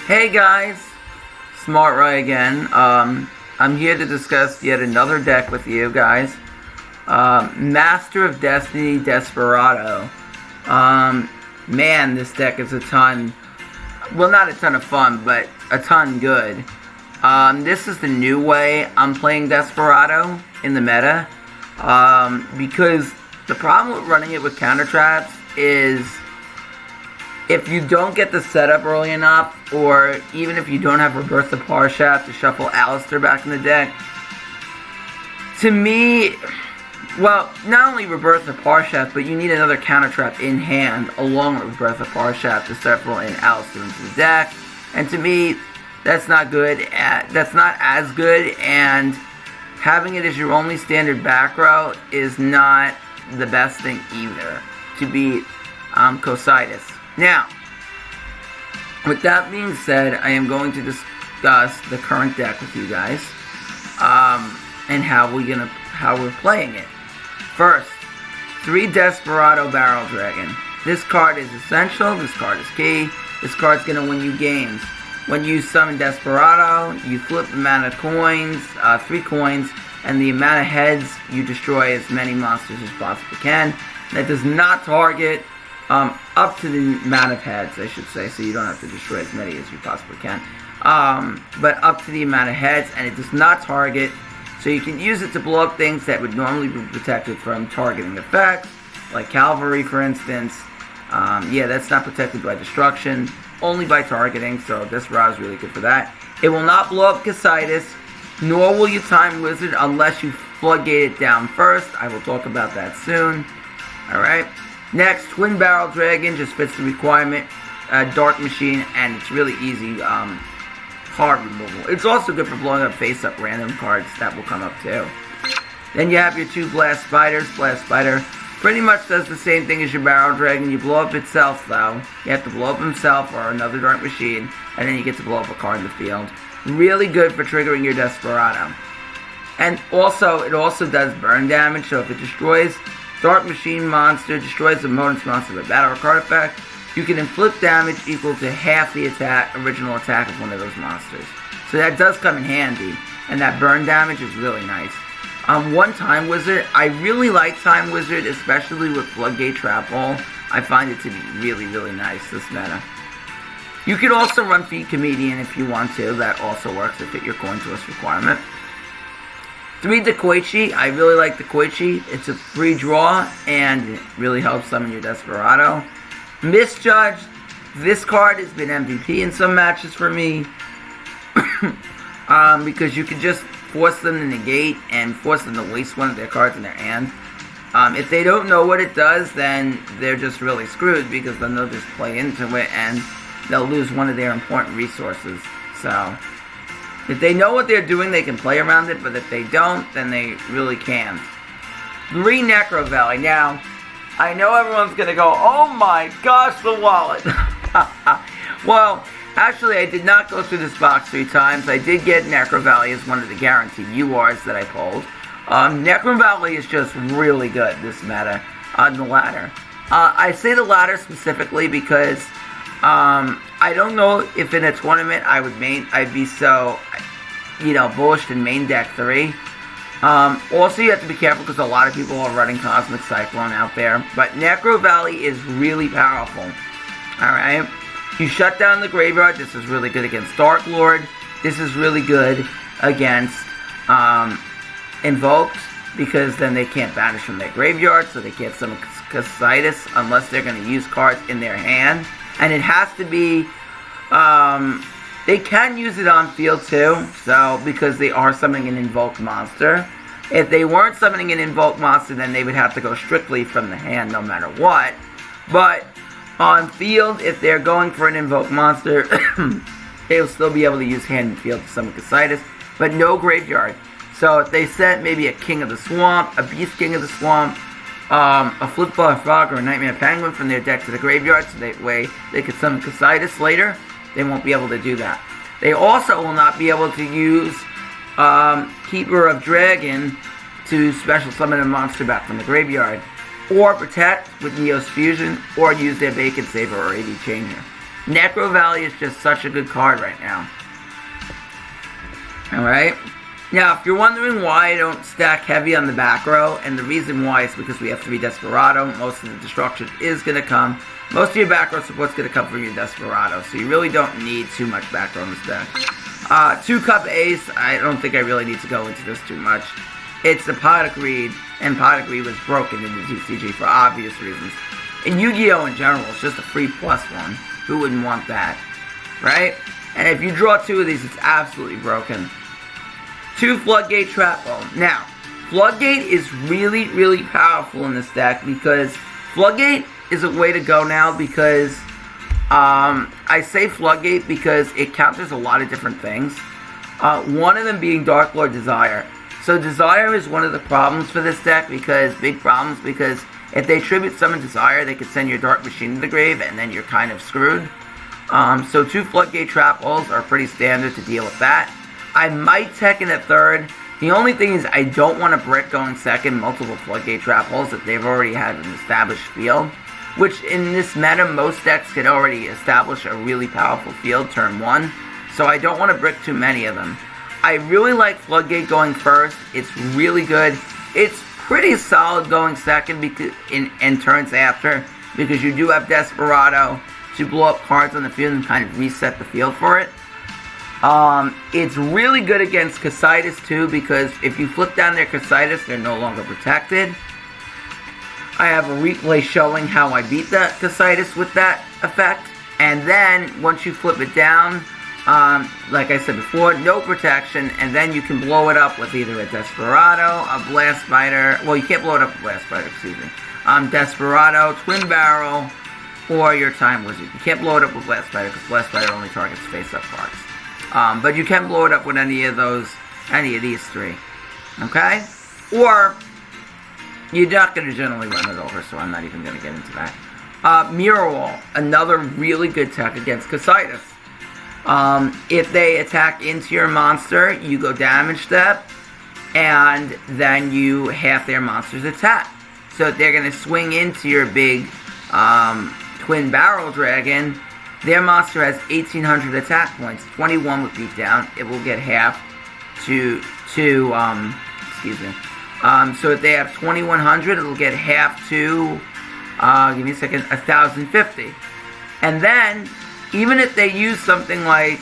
Hey guys, Smart Ray again. I'm here to discuss yet another deck with you guys. Master of Destiny Desperado. Man, this deck is a ton, well, not a ton of fun, but a ton good. This is the new way I'm playing Desperado in the meta. Because the problem with running it with counter traps is if you don't get the setup early enough, or even if you don't have Reverse the Parshaft to shuffle Alistair back in the deck, to me, well, not only Reverse the Parshaft, but you need another counter trap in hand along with Reverse the Parshaft to start rolling Alistair into the deck. And to me, that's not good. That's not as good, and having it as your only standard back row is not the best thing either to beat Cositis. Now, with that being said, I am going to discuss the current deck with you guys, and how we're playing it. First, 3 Desperado Barrel Dragon. This card is essential. This card is key. This card's gonna win you games. When you summon Desperado, you flip the amount of coins, 3 coins, and the amount of heads, you destroy as many monsters as possibly can. That does not target. Up to the amount of heads, I should say, so you don't have to destroy as many as you possibly can. But up to the amount of heads, and it does not target, so you can use it to blow up things that would normally be protected from targeting effects, like Cavalry, for instance. Yeah, that's not protected by destruction, only by targeting, so Desperado is really good for that. It will not blow up Cositis, nor will you Time Wizard unless you floodgate it down first. I will talk about that soon. Alright. Next, Twin Barrel Dragon just fits the requirement. Dark Machine, and it's really easy card removal. It's also good for blowing up face-up random cards that will come up too. Then you have your 2 Blast Spiders. Blast Spider pretty much does the same thing as your Barrel Dragon. You blow up itself though. You have to blow up himself or another Dark Machine, and then you get to blow up a card in the field. Really good for triggering your Desperado. And also, it also does burn damage, so if it destroys Dark Machine monster, destroys the opponent's monster with battle or card effect, you can inflict damage equal to half the original attack of one of those monsters. So that does come in handy, and that burn damage is really nice. One Time Wizard, I really like Time Wizard, especially with Floodgate Trap Hole. I find it to be really, really nice, this meta. You could also run Feed Comedian if you want to, that also works to fit your coin toss requirement. 3 Dekoichi, I really like Dekoichi. It's a free draw, and it really helps summon your Desperado. Misjudged, this card has been MVP in some matches for me. Because you can just force them to negate and force them to waste one of their cards in their hand. If they don't know what it does, then they're just really screwed, because then they'll just play into it and they'll lose one of their important resources. So if they know what they're doing, they can play around it, but if they don't, then they really can't. 3 Necrovalley. Now, I know everyone's going to go, oh my gosh, the wallet. Well, actually, I did not go through this box 3 times. I did get Necrovalley as one of the guaranteed URs that I pulled. Necrovalley is just really good, this meta, on the ladder. I say the ladder specifically because I don't know if in a tournament I'd be so, bullish in main deck 3. Also, you have to be careful because a lot of people are running Cosmic Cyclone out there. But Necrovalley is really powerful. Alright? You shut down the graveyard. This is really good against Dark Lord. This is really good against Invoked, because then they can't banish from their graveyard, so they can't summon Cositis unless they're going to use cards in their hand. And it has to be, they can use it on field too, so, because they are summoning an invoked monster. If they weren't summoning an invoked monster, then they would have to go strictly from the hand no matter what. But on field, if they're going for an invoked monster, they'll still be able to use hand and field to summon Cositis, but no graveyard. So if they sent maybe a King of the Swamp, a Beast King of the Swamp, a Flip-Flop Frog, or a Nightmare Penguin from their deck to the graveyard, so that way they could summon Cositis later, they won't be able to do that. They also will not be able to use Keeper of Dragon to special summon a monster back from the graveyard, or Protect with Neos Fusion, or use their Vacant Saver or AD Changer. Necrovalley is just such a good card right now. Alright? Now, if you're wondering why I don't stack heavy on the back row, and the reason why is because we have 3 Desperado, most of the destruction is going to come. Most of your back row support's going to come from your Desperado, so you really don't need too much back row in this deck. 2 Cup Ace, I don't think I really need to go into this too much. It's a Pot of Greed, and Pot of Greed was broken in the TCG for obvious reasons. In Yu-Gi-Oh! In general, it's just a free +1. Who wouldn't want that? Right? And if you draw 2 of these, it's absolutely broken. 2 Floodgate Trap Ball. Now, Floodgate is really, really powerful in this deck because Floodgate is a way to go now because I say Floodgate because it counters a lot of different things. One of them being Dark Lord Desire. So Desire is one of the problems for this deck because, big problems, because if they tribute summon Desire, they could send your Dark Machine to the grave and then you're kind of screwed. So 2 Floodgate Trap Balls are pretty standard to deal with that. I might tech in at 3rd. The only thing is I don't want a brick going 2nd, multiple Floodgate Trap Balls that they've already had an established field. Which in this meta, most decks could already establish a really powerful field turn 1. So I don't want to brick too many of them. I really like Floodgate going 1st. It's really good. It's pretty solid going 2nd because in turns after. Because you do have Desperado to blow up cards on the field and kind of reset the field for it. It's really good against Casitas too, because if you flip down their Casitas, they're no longer protected. I have a replay showing how I beat the Casitas with that effect. And then, once you flip it down, like I said before, no protection, and then you can blow it up with either a Desperado, a Blast Spider, well, you can't blow it up with Blast Spider, excuse me, Desperado, Twin Barrel, or your Time Wizard. You can't blow it up with Blast Spider, because Blast Spider only targets face-up cards. But you can blow it up with any of these 3. Okay? Or, you're not going to generally run it over, so I'm not even going to get into that. Mirror Wall, another really good tech against Casitas. If they attack into your monster, you go damage step, and then you half their monster's attack. So if they're going to swing into your big Twin Barrel Dragon, their monster has 1,800 attack points, 21 with beatdown. It will get half to excuse me. So if they have 2,100, it'll get half to, give me a second, 1,050. And then, even if they use something like,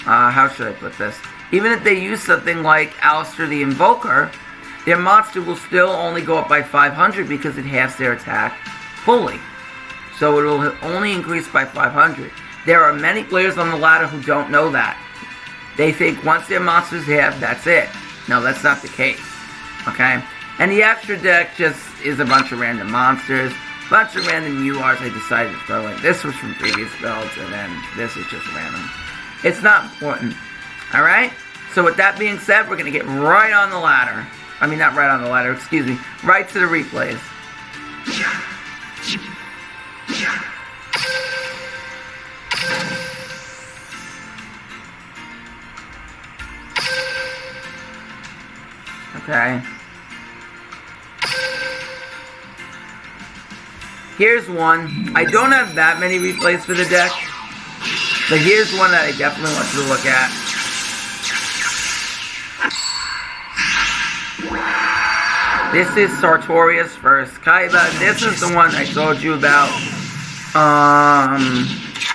how should I put this? Even if they use something like Alistair the Invoker, their monster will still only go up by 500 because it halves their attack fully. So it will only increase by 500. There are many players on the ladder who don't know that. They think once their monster's halved, that's it. No, that's not the case. Okay? And the extra deck just is a bunch of random monsters, bunch of random URs I decided to throw in. This was from previous builds, and then this is just random. It's not important. Alright? So with that being said, we're going to get right on the ladder. I mean, not right on the ladder, excuse me. Right to the replays. Okay. Here's one. I don't have that many replays for the deck, but here's one that I definitely want you to look at. This is Sartorius vs. Kaiba. This is the one I told you about.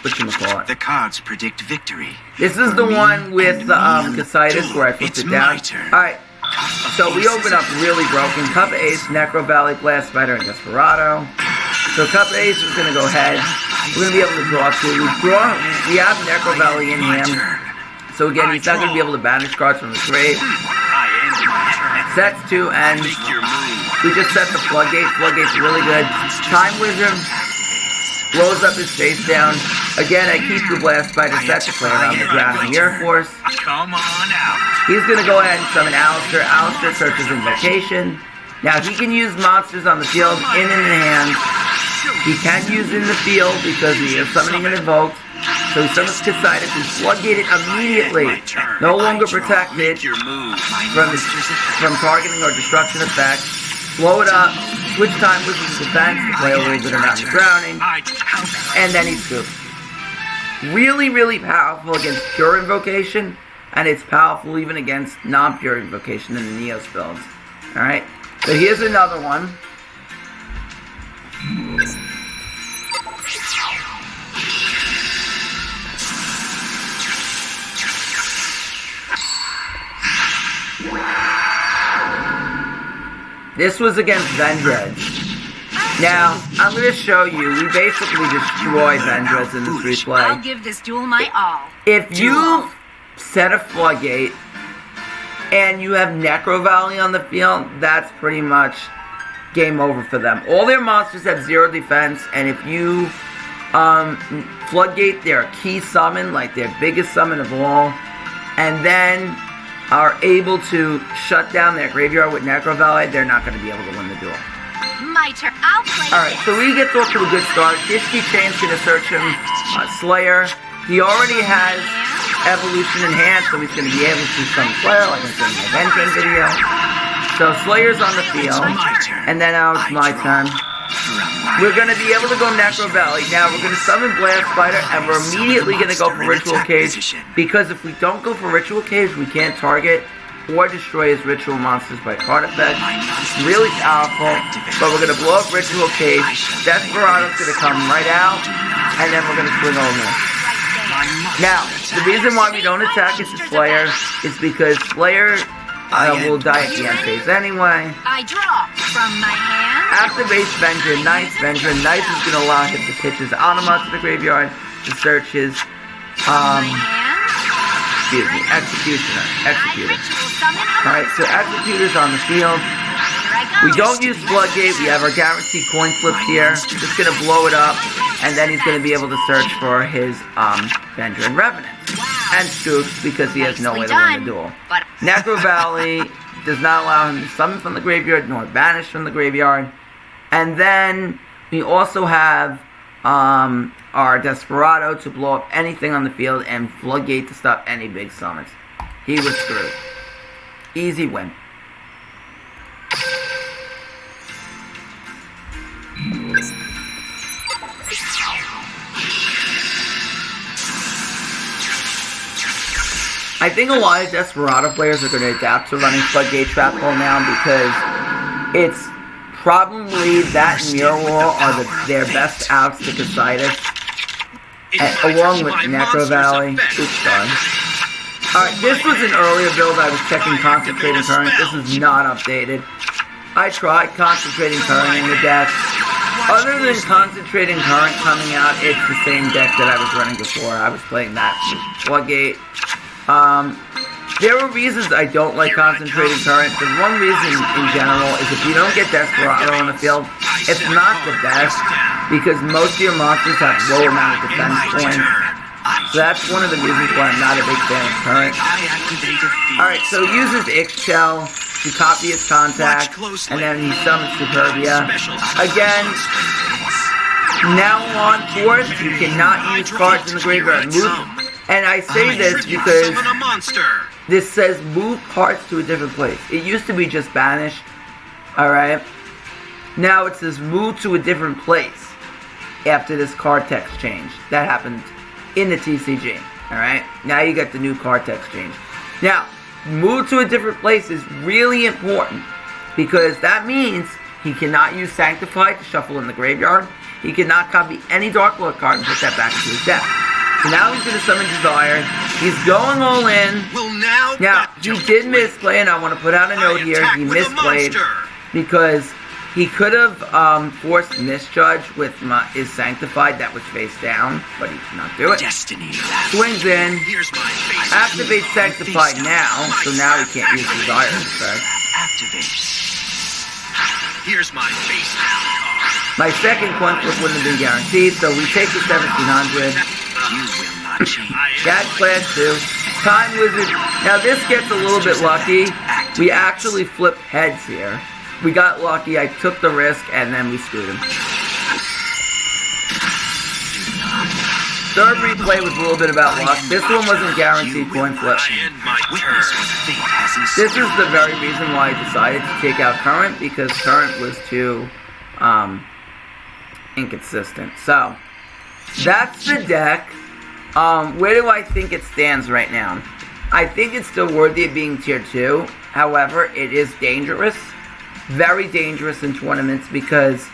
Whatchamacallit? The cards predict victory. This is the one with the Casitas where I flipped it down. Alright, so we open up really broken. Cup Ace, Necrovalley, Blast Spider, and Desperado. So Cup Ace is going to go ahead. We're going to be able to draw 2. We have Necrovalley in hand. So again, he's not going to be able to banish cards from the grave. Sets 2 ends. We just set the Floodgate. Floodgate's really good. Time Wizard blows up his face down. Again, I keep the Blast Spider set to play around the Drowning Air Force. Come on out. He's going to go ahead and summon Alistair. Alistair searches Invocation. Now, he can use monsters on the field, in and in hand. He can use in the field because he is summoning an Invoke. So he summons Casitas and Floodgate it immediately. No longer protected from targeting or destruction effects. Blow it up. Switch Time Wizard to defense to play a little bit around the drowning. And then he scoops. really, really powerful against pure invocation, and it's powerful even against non-pure invocation in the Neos builds. Alright, so here's another one. This was against Vendreads. Now, I'm going to show you, we basically destroy Vendreads in this replay. I'll give this duel my all. If you set a floodgate and you have Necrovalley on the field, that's pretty much game over for them. All their monsters have 0 defense, and if you floodgate their key summon, like their biggest summon of all, and then are able to shut down their graveyard with Necrovalley, they're not going to be able to win the duel. My turn. I'll play. Alright, so we get off to a good start. Ishki Chain's going to search him Slayer. He already has Evolution in hand, so he's going to be able to summon Slayer, like I said in my Vengeance video. So Slayer's on the field, and then now it's my turn. We're going to be able to go Necrovalley. Now we're going to summon Blast Spider, and we're immediately going to go for Ritual Cage, because if we don't go for Ritual Cage, we can't target or destroy his ritual monsters by card effect. Really powerful, but we're going to blow up Ritual Cage. Desperado's going to come right out, and then we're going to swing over. Now, the reason why we don't attack into Slayer is because Slayer will die at the end phase anyway. I draw from my hand. Activates Vengeance Knights. Vengeance Knights is going to allow him to pitch his Anima to the graveyard to search his, Executioner. Alright, so Executor's on the field. We don't use Floodgate, we have our guaranteed coin flips here. Just gonna blow it up, and then he's gonna be able to search for his Vendread Revenant. And Scoops, because he has no way to win the duel. Necrovalley does not allow him to summon from the graveyard, nor banish from the graveyard. And then we also have our Desperado to blow up anything on the field, and Floodgate to stop any big summons. He was screwed. Easy win. I think a lot of Desperado players are going to adapt to running Floodgate Trap Hole now, because it's probably that and Mirror Wall are their best outs to Casitas, along with Necrovalley. Oops, sorry. Alright, this was an earlier build. I was checking Concentrating Current. This is not updated. I tried Concentrating Current in the deck. Other than Concentrating Current coming out, it's the same deck that I was running before. I was playing that Floodgate. There are reasons I don't like Concentrating Current. The one reason in general is if you don't get Desperado on the field, it's not the best, because most of your monsters have low amount of defense points. So that's one of the reasons why I'm not a big fan of Current. Alright, so he uses Ixchel to copy his contact, and then he summons Superbia. Again, now on Force, you cannot use cards in the graveyard. And I say this because this says move cards to a different place. It used to be just banish. Alright. Now it says move to a different place after this card text change. That happened in the TCG. Alright. Now you got the new card text change. Now, move to a different place is really important, because that means he cannot use Sanctified to shuffle in the graveyard. He cannot copy any Dark Lord card and put that back into his deck. So now he's going to summon Desire. He's going all in. Now, he did misplay, and I want to put out a note here. He misplayed because he could have forced Misjudge with his Sanctified that was face down, but he did not do it. Swings in. Activates Sanctified now, so now he can't use Desire instead. Here's my face down card. My second coin flip wouldn't have been guaranteed, so we take the 1700. Got class 2. Time Wizard. Now this gets a little bit lucky. We actually flipped heads here. We got lucky. I took the risk, and then we screwed him. Third replay was a little bit about luck. This one wasn't guaranteed coin flip. This is the very reason why I decided to take out Current, because Current was too inconsistent. So, that's the deck. Where do I think it stands right now? I think it's still worthy of being tier 2. However, it is dangerous. Very dangerous in tournaments because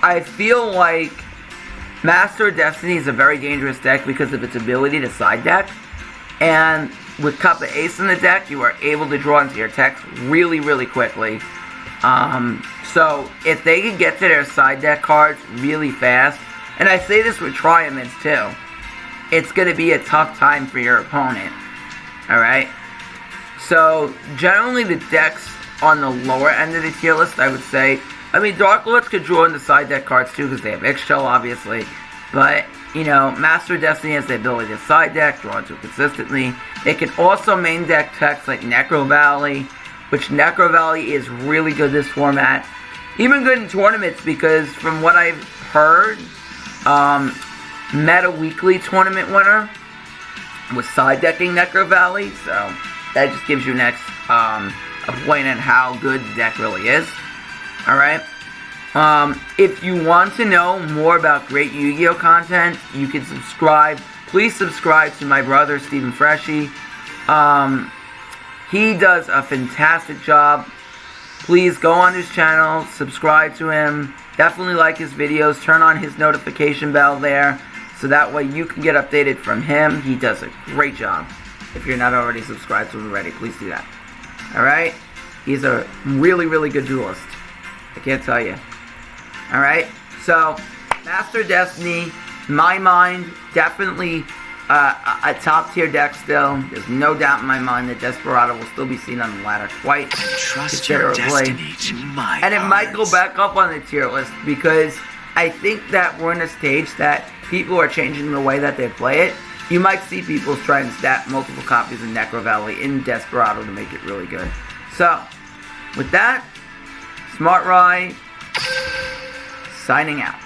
I feel like Master of Destiny is a very dangerous deck because of its ability to side deck. And with Cup of Ace in the deck, you are able to draw into your text really, really quickly. So if they can get to their side deck cards really fast, and I say this with Triumphs too, it's going to be a tough time for your opponent. Alright? So generally the decks on the lower end of the tier list, I would say, I mean, Dark Lords could draw into side deck cards too because they have X-Shell obviously, but you know, Master of Destiny has the ability to side deck, draw into it consistently. It can also main deck techs like Necrovalley, which Necrovalley is really good this format. Even good in tournaments because from what I've heard, Meta Weekly tournament winner was side decking Necrovalley, so that just gives you next a point on how good the deck really is. Alright? If you want to know more about great Yu-Gi-Oh content, you can subscribe. Please subscribe to my brother, Stephen Freshy. He does a fantastic job. Please go on his channel, subscribe to him. Definitely like his videos. Turn on his notification bell there, so that way you can get updated from him. He does a great job. If you're not already subscribed to him already, please do that. Alright? He's a really, really good duelist. I can't tell you. Alright? So, Master Destiny, in my mind, definitely a top tier deck still. There's no doubt in my mind that Desperado will still be seen on the ladder quite considerably. And it might go back up on the tier list because I think that we're in a stage that people are changing the way that they play it. You might see people try and stack multiple copies of Necrovalley in Desperado to make it really good. So, with that, Smart Rye, signing out.